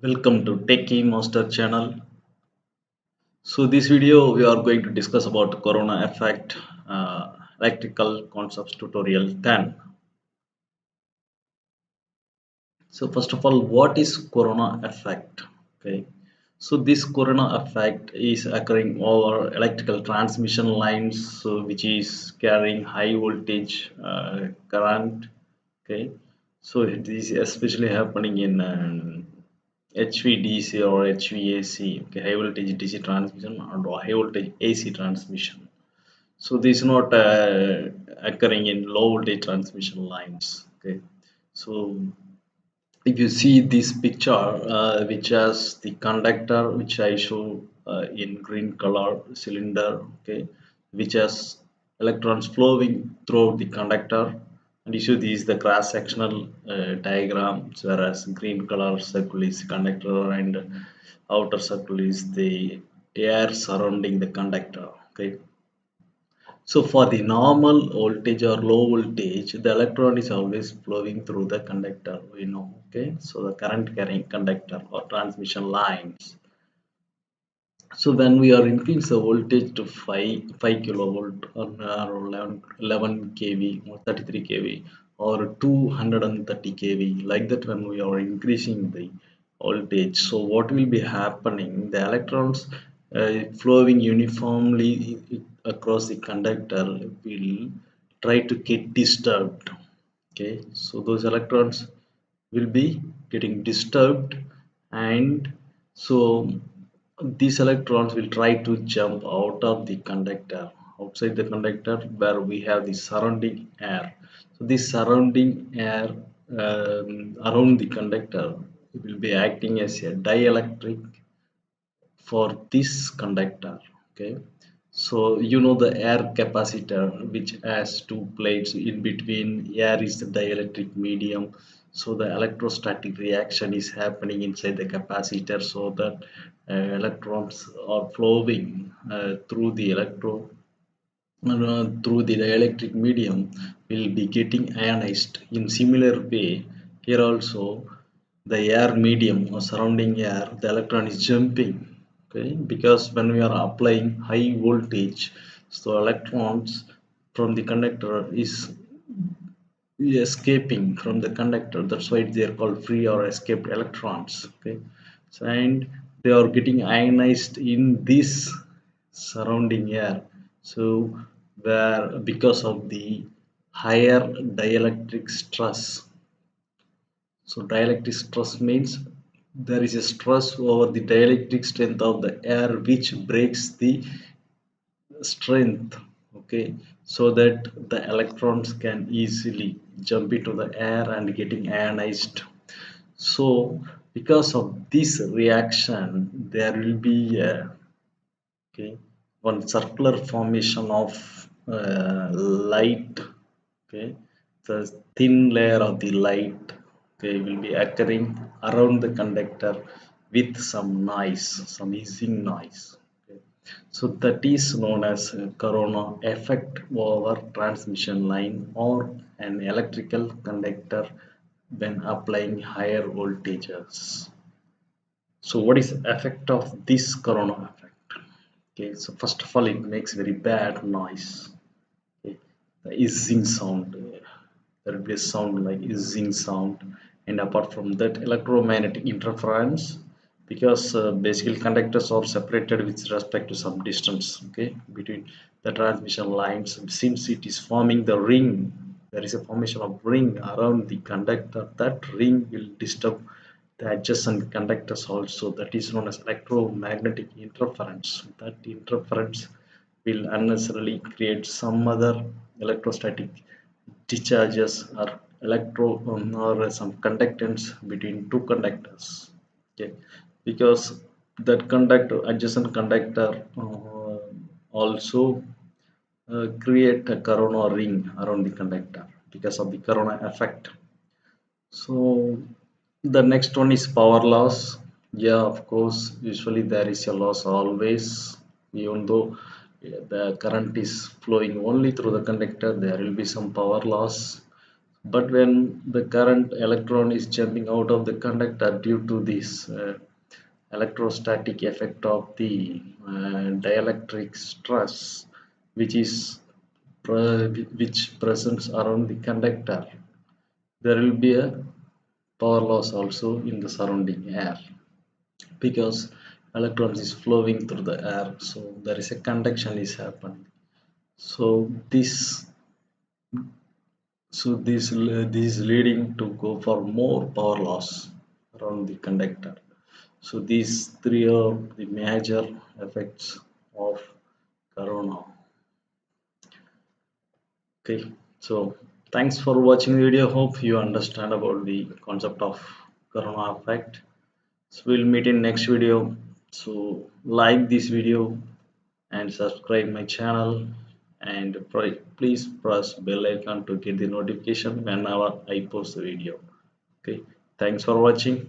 Welcome to Techie Master channel. So this video we are going to discuss about corona effect, electrical concepts tutorial 10. So first of all, what is corona effect? Okay. So this corona effect is occurring over electrical transmission lines, so which is carrying high voltage current. Okay. So this is especially happening in HVDC or HVAC, okay, high voltage DC transmission or high voltage AC transmission. So this is not occurring in low voltage transmission lines. Okay, so if you see this picture, which has the conductor, which I show in green color cylinder, okay, which has electrons flowing through the conductor, and you see this is the cross sectional diagram, whereas green color circle is conductor and outer circle is the air surrounding the conductor. Okay, so for the normal voltage or low voltage, the electron is always flowing through the conductor, we know. Okay, so the current carrying conductor or transmission lines. So when we are increase the voltage to 5 kilovolt or 11 kV or 33 kV or 230 kV, like that, when we are increasing the voltage, so what will be happening? The electrons flowing uniformly across the conductor will try to get disturbed. Okay, so those electrons will be getting disturbed, and so these electrons will try to jump out of the conductor, outside the conductor, where we have the surrounding air. So this surrounding air around the conductor will be acting as a dielectric for this conductor. Okay, so you know the air capacitor, which has two plates in between. Air is the dielectric medium, so the electrostatic reaction is happening inside the capacitor, so that electrons are flowing through the through the dielectric medium, will be getting ionized. In similar way, here also the air medium or surrounding air, the electron is jumping. Okay, because when we are applying high voltage, so electrons from the conductor is escaping from the conductor. That's why they are called free or escaped electrons. Okay, so, and they are getting ionized in this surrounding air. So where, because of the higher dielectric stress. So dielectric stress means there is a stress over the dielectric strength of the air, which breaks the strength. Okay, so that the electrons can easily jump into the air and getting ionized. So because of this reaction, there will be a, okay, one circular formation of light. Okay, the thin layer of the light, okay, will be occurring around the conductor with some noise, some hissing noise. Okay, so that is known as corona effect over transmission line or an electrical conductor when applying higher voltages. So what is the effect of this corona effect? Okay, so first of all, it makes very bad noise. Okay, the hissing sound, there will be a sound like hissing sound. And apart from that, electromagnetic interference, because basically conductors are separated with respect to some distance, okay, between the transmission lines. Since it is forming the ring, there is a formation of ring around the conductor. That ring will disturb the adjacent conductors also. That is known as electromagnetic interference. That interference will unnecessarily create some other electrostatic discharges or or some conductance between two conductors. Okay, because that conductor, adjacent conductor, also create a corona ring around the conductor because of the corona effect. So the next one is power loss. Yeah, of course, usually there is a loss always, even though the current is flowing only through the conductor, there will be some power loss. But when the current electron is jumping out of the conductor due to this electrostatic effect of the dielectric stress, which is which presents around the conductor, there will be a power loss also in the surrounding air, because electrons is flowing through the air, so there is a conduction is happening. So this is leading to go for more power loss around the conductor. So these three are the major effects of corona. Okay, so thanks for watching the video. Hope you understand about the concept of corona effect. So we'll meet in next video. So like this video and subscribe my channel, and please press bell icon to get the notification whenever I post the video. Okay, thanks for watching.